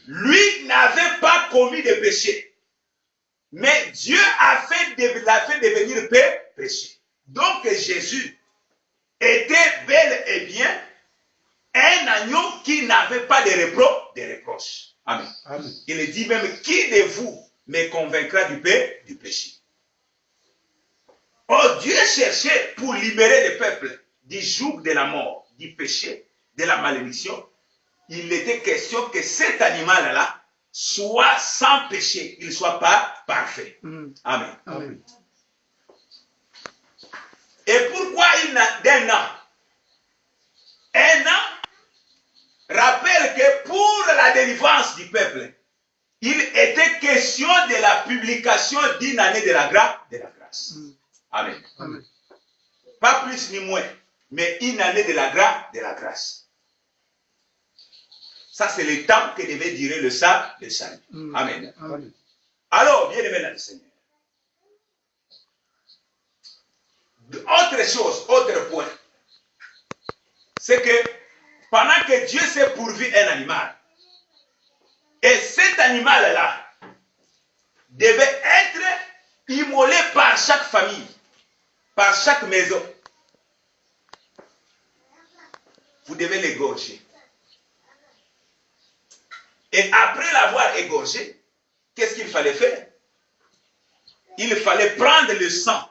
lui n'avait pas commis de péché. Mais Dieu l'a fait devenir péché. Donc Jésus était bel et bien un agneau qui n'avait pas de reproches. Amen. Amen. Il dit même, qui de vous me convaincra du péché? Oh, Dieu cherchait pour libérer le peuple du joug de la mort, du péché, de la malédiction. Il était question que cet animal-là soit sans péché, qu'il ne soit pas parfait. Amen. Amen. Et pourquoi d'un an? Un an rappelle que pour la délivrance du peuple, il était question de la publication d'une année de la grâce. Amen. Amen. Pas plus ni moins, mais une année de la grâce. Ça, c'est le temps que devait durer le salut. Amen. Amen. Alors, bien aimé dans le Seigneur. Autre chose, autre point, c'est que pendant que Dieu s'est pourvu un animal, et cet animal-là devait être immolé par chaque famille, par chaque maison. Vous devez l'égorger. Et après l'avoir égorgé, qu'est-ce qu'il fallait faire? Il fallait prendre le sang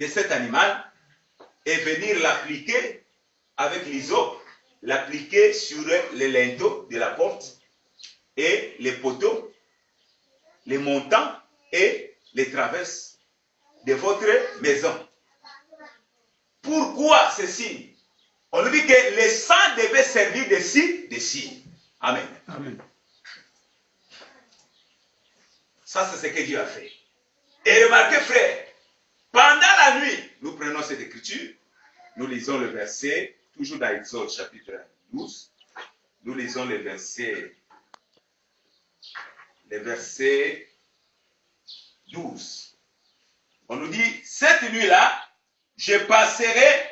de cet animal et venir l'appliquer avec l'hysope, l'appliquer sur les linteaux de la porte et les poteaux, les montants et les traverses de votre maison. Pourquoi ceci? On nous dit que le sang devait servir de signe. Amen. Amen. Ça, c'est ce que Dieu a fait. Et remarquez, frère, pendant la nuit, nous prenons cette écriture, nous lisons le verset, toujours dans Exode chapitre 12, nous lisons le verset 12. On nous dit, cette nuit-là, je passerai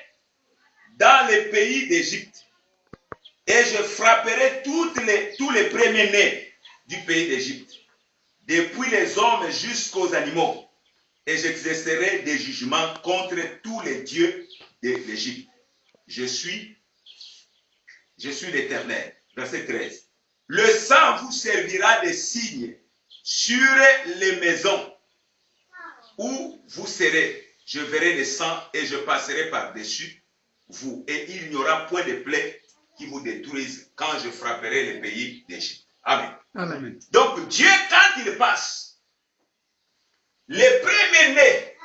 dans le pays d'Égypte et je frapperai tous les premiers-nés du pays d'Égypte, depuis les hommes jusqu'aux animaux, et j'exercerai des jugements contre tous les dieux de l'Égypte. Je suis l'Éternel. Verset 13. Le sang vous servira de signe sur les maisons où vous serez. Je verrai le sang et je passerai par-dessus vous. Et il n'y aura point de plaie qui vous détruisent quand je frapperai le pays d'Égypte. Amen. Amen. Donc Dieu, quand il passe, les premiers-nés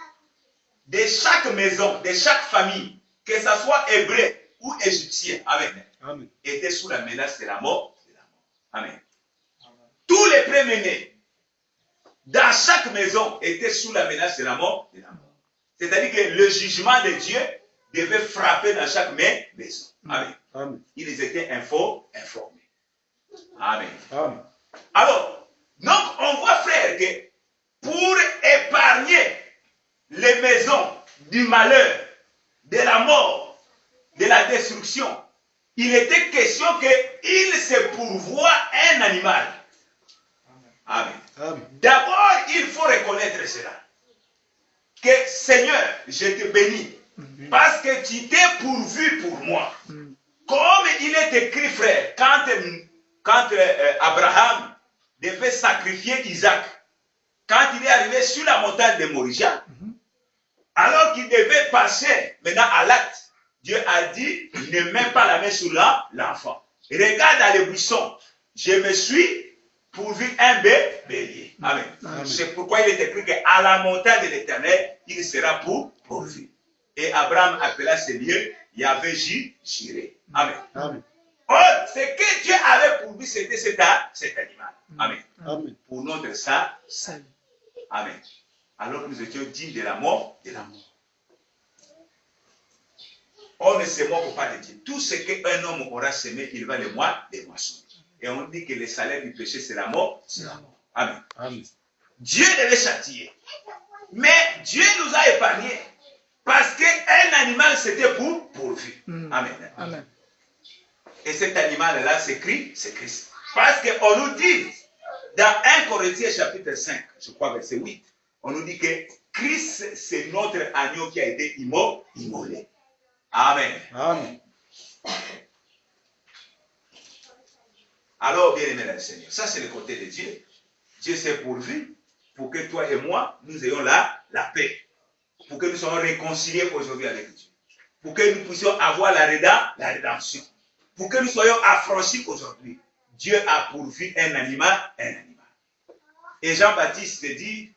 de chaque maison, de chaque famille, que ce soit hébreu ou égyptien, amen, amen, étaient sous la menace de la mort. Amen. Tous les premiers-nés dans chaque maison étaient sous la menace de la mort. C'est-à-dire que le jugement de Dieu devait frapper dans chaque maison. Amen. Amen. Ils étaient informés. Amen. Amen. Alors, donc on voit, frère, que pour épargner les maisons du malheur, de la mort, de la destruction, il était question qu'il se pourvoie un animal. Amen. Amen. D'abord, il faut reconnaître cela. Que Seigneur, je te bénis, parce que tu t'es pourvu pour moi. Comme il est écrit, frère, quand Abraham devait sacrifier Isaac, quand il est arrivé sur la montagne de Moria, alors qu'il devait passer maintenant à l'acte, Dieu a dit, ne mets pas la main sur l'enfant. Regarde dans les buissons, je me suis pourvu un bélier. Amen. Amen. C'est pourquoi il est écrit qu'à la montagne de l'Éternel, il sera pourvu. Et Abraham appela ce lieu Yahvé Jireh. Amen. Amen. Or, ce que Dieu avait pourvu, c'était cet animal. Amen. Amen. Pour notre salut. Amen. Alors que nous étions dignes de la mort, On ne se moque pas de Dieu. Tout ce qu'un homme aura semé, il va le moissonner. Et on dit que le salaire du péché, c'est la mort. Amen. Amen. Dieu devait châtier. Mais Dieu nous a épargnés. Parce qu'un animal, c'était pourvu. Amen. Amen. Et cet animal-là, c'est Christ. Parce qu'on nous dit, dans 1 Corinthiens chapitre 5, je crois verset 8, on nous dit que Christ, c'est notre agneau qui a été immolé. Amen. Amen. Alors, bien aimé le Seigneur, ça c'est le côté de Dieu. Dieu s'est pourvu pour que toi et moi, nous ayons la paix. Pour que nous soyons réconciliés aujourd'hui avec Dieu. Pour que nous puissions avoir la rédemption. Pour que nous soyons affranchis aujourd'hui. Dieu a pourvu un animal. Et Jean-Baptiste dit,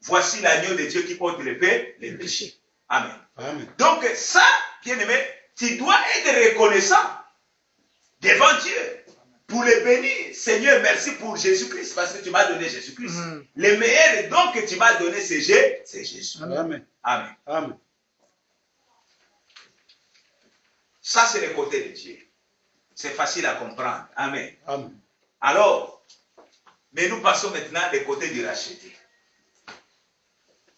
voici l'agneau de Dieu qui porte les péchés. Amen. Amen. Donc ça, bien aimé, tu dois être reconnaissant devant Dieu. Pour le bénir, Seigneur, merci pour Jésus-Christ, parce que tu m'as donné Jésus-Christ. Le meilleur don que tu m'as donné, c'est Jésus. Amen. Amen. Amen. Ça, c'est le côté de Dieu. C'est facile à comprendre. Amen. Amen. Alors, mais nous passons maintenant du côté du racheté.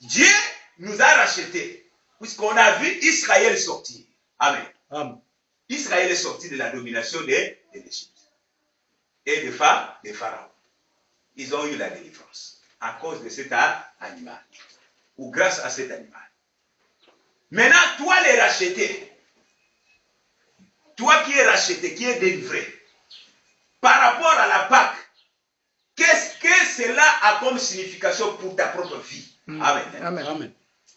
Dieu nous a rachetés, puisqu'on a vu Israël sortir. Amen. Amen. Israël est sorti de la domination de l'Égypte. Et de Pharaon. Ils ont eu la délivrance à cause de cet animal. Ou grâce à cet animal. Maintenant, toi les racheté. Toi qui es racheté, qui es délivré. Par rapport à la Pâque, qu'est-ce que cela a comme signification pour ta propre vie? Amen. Amen. Amen.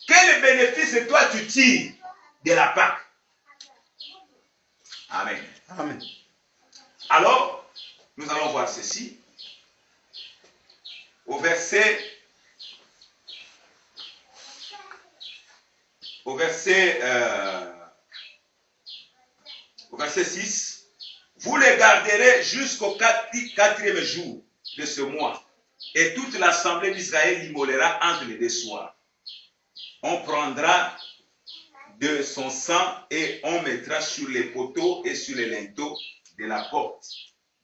Quel bénéfice toi tu tires de la Pâque? Amen. Amen. Alors, nous allons voir ceci. Au verset 6, vous les garderez jusqu'au quatrième jour de ce mois, et toute l'assemblée d'Israël l'immolera entre les deux soirs. On prendra de son sang et on mettra sur les poteaux et sur les linteaux de la porte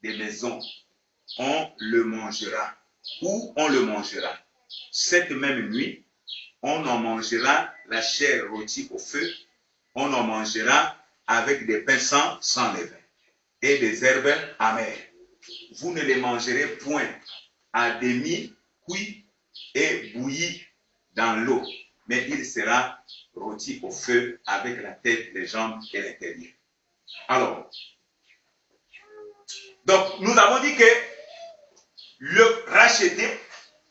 des maisons. On le mangera, ou on le mangera. Cette même nuit, on en mangera la chair rôtie au feu, on en mangera avec des pains sans levain et des herbes amères. Vous ne les mangerez point à demi cuit et bouilli dans l'eau, mais il sera rôti au feu avec la tête, les jambes et l'intérieur. Alors, donc nous avons dit que le racheté,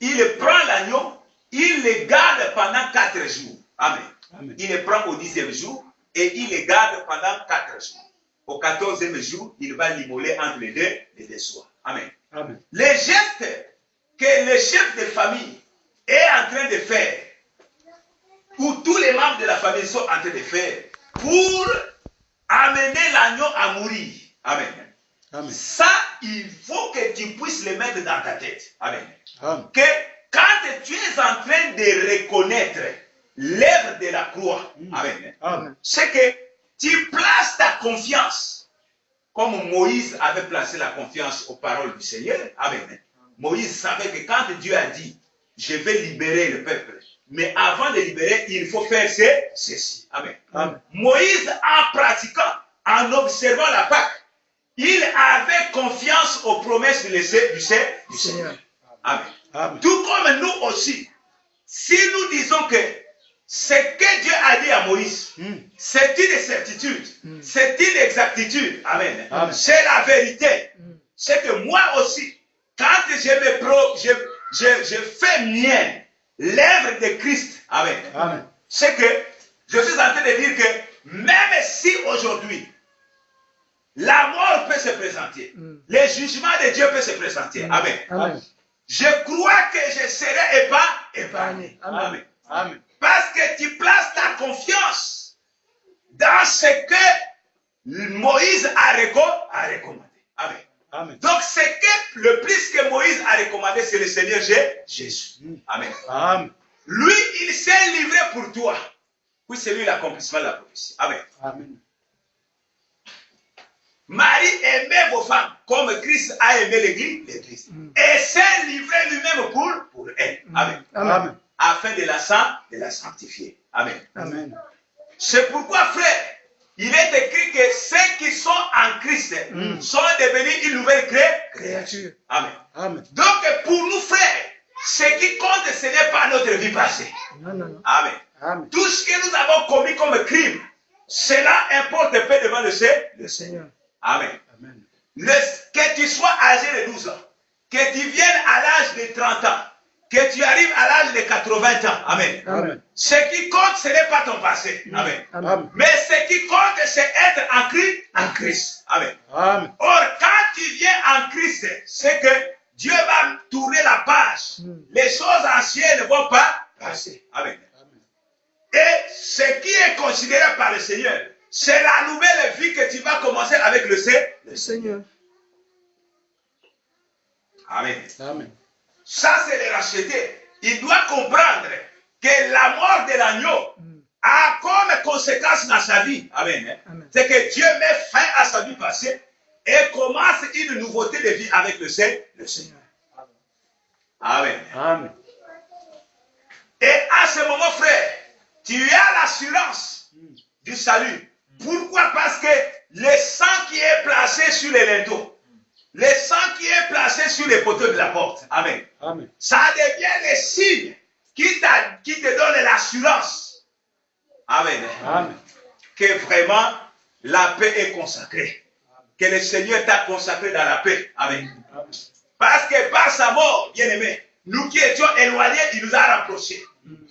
il prend l'agneau, il le garde pendant 4 jours. Amen. Amen. Il le prend au 10e jour et il le garde pendant 4 jours. Au 14e jour, il va l'immoler entre les deux soirs. Amen. Amen. Les gestes que le chef de famille est en train de faire, ou tous les membres de la famille sont en train de faire, pour amener l'agneau à mourir. Amen. Amen. Ça, il faut que tu puisses le mettre dans ta tête. Amen. Amen. Que quand tu es en train de reconnaître l'œuvre de la croix, amen, Amen. c'est que tu places ta confiance, comme Moïse avait placé la confiance aux paroles du Seigneur. Amen. Moïse savait que quand Dieu a dit, je vais libérer le peuple, mais avant de libérer, il faut faire ceci. Amen. Amen. Moïse, en pratiquant, en observant la Pâque, il avait confiance aux promesses du Seigneur. Amen. Amen. Tout comme nous aussi, si nous disons que ce que Dieu a dit à Moïse, c'est une certitude, c'est une exactitude. Amen. Amen. C'est la vérité. C'est que moi aussi, quand je fais mienne l'œuvre de Christ, amen, Amen. c'est que je suis en train de dire que même si aujourd'hui, la mort peut se présenter, le jugement de Dieu peut se présenter. Amen. Amen. Je crois que je serai épargné. Amen. Amen. Parce que tu places ta confiance dans ce que Moïse a recommandé. Amen. Amen. Donc, ce que le plus que Moïse a recommandé, c'est le Seigneur Jésus. Amen. Amen. Lui, il s'est livré pour toi. Oui, c'est lui l'accomplissement de la prophétie. Amen. Amen. Marie aimait vos femmes comme Christ a aimé l'Église. Et s'est livré lui-même pour elle. Amen. Amen. Afin de la sanctifier. Amen. Amen. C'est pourquoi, frère, il est écrit que ceux qui sont en Christ sont devenus une nouvelle créature. Amen. Amen. Donc pour nous frères, ce qui compte, ce n'est pas notre vie passée. Non. Amen. Amen. Tout ce que nous avons commis comme crime, cela importe peu devant le Seigneur. Amen. Amen. Que tu sois âgé de 12 ans, que tu viennes à l'âge de 30 ans, que tu arrives à l'âge de 80 ans. Amen. Amen. Ce qui compte, ce n'est pas ton passé. Amen. Amen. Mais ce qui compte, c'est être en Christ. Amen. Amen. Or, quand tu viens en Christ, c'est que Dieu va tourner la page. Les choses anciennes ne vont pas passer. Amen. Et ce qui est considéré par le Seigneur, c'est la nouvelle vie que tu vas commencer avec le Seigneur. Amen. Amen. Ça, c'est le racheté. Il doit comprendre que la mort de l'agneau a comme conséquence dans sa vie. Amen. C'est que Dieu met fin à sa vie passée et commence une nouveauté de vie avec le Seigneur. Amen. Amen. Et à ce moment, frère, tu as l'assurance du salut. Pourquoi? Parce que le sang qui est placé sur les linteaux, le sang qui est placé sur les poteaux de la porte, amen. Amen. Ça devient le signe qui te donne l'assurance, amen. Amen. Que vraiment la paix est consacrée. Que le Seigneur t'a consacré dans la paix, amen. Parce que par sa mort, bien aimé, nous qui étions éloignés, il nous a rapprochés.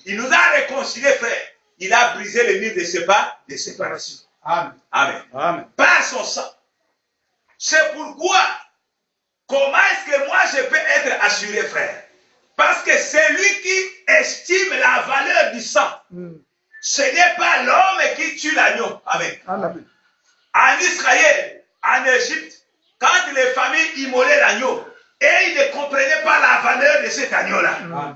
Il nous a réconciliés, frère. Il a brisé le mur de séparation. Amen. Amen. Amen. Par son sang. C'est pourquoi, comment est-ce que moi je peux être assuré, frère? Parce que c'est lui qui estime la valeur du sang. Ce n'est pas l'homme qui tue l'agneau. Amen. Amen. En Israël, en Égypte, quand les familles immolaient l'agneau, et ils ne comprenaient pas la valeur de cet agneau-là.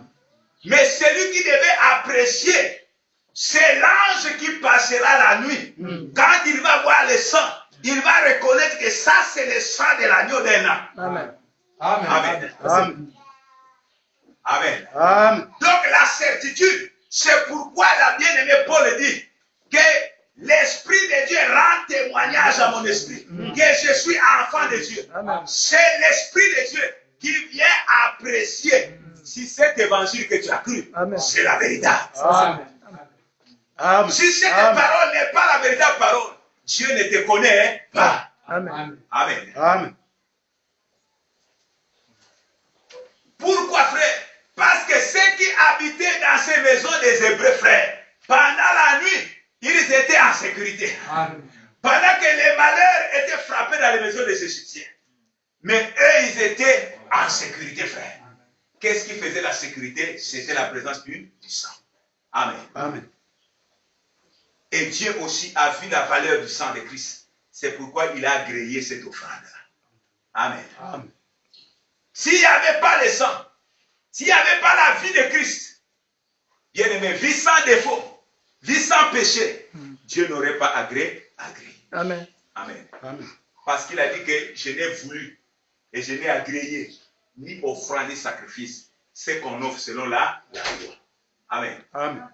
Mais celui qui devait apprécier, c'est l'ange qui passera la nuit. Quand il va voir le sang, il va reconnaître que ça, c'est le sang de l'agneau d'un an. Amen. Amen. Amen. Amen. Amen. Donc la certitude, c'est pourquoi la bien-aimée Paul dit que l'Esprit de Dieu rend témoignage à mon esprit que je suis enfant de Dieu. C'est l'Esprit de Dieu qui vient apprécier si cet évangile que tu as cru, c'est la véritable. Amen. Amen. Si cette parole n'est pas la véritable parole, Dieu ne te connaît pas. Amen. Amen. Amen. Pourquoi, frère? Parce que ceux qui habitaient dans ces maisons des Hébreux, frères, pendant la nuit, ils étaient en sécurité. Amen. Pendant que les malheurs étaient frappés dans les maisons des Égyptiens. Mais eux, ils étaient en sécurité, frère. Qu'est-ce qui faisait la sécurité? C'était la présence du sang. Amen. Amen. Et Dieu aussi a vu la valeur du sang de Christ. C'est pourquoi il a agréé cette offrande-là. Amen. Amen. S'il n'y avait pas le sang, s'il n'y avait pas la vie de Christ, bien aimé, vie sans défaut, vie sans péché, Dieu n'aurait pas agréé. Amen. Amen. Amen. Parce qu'il a dit que je n'ai voulu et je n'ai agréé ni offrande ni sacrifice. C'est qu'on offre selon la loi. Amen. Amen.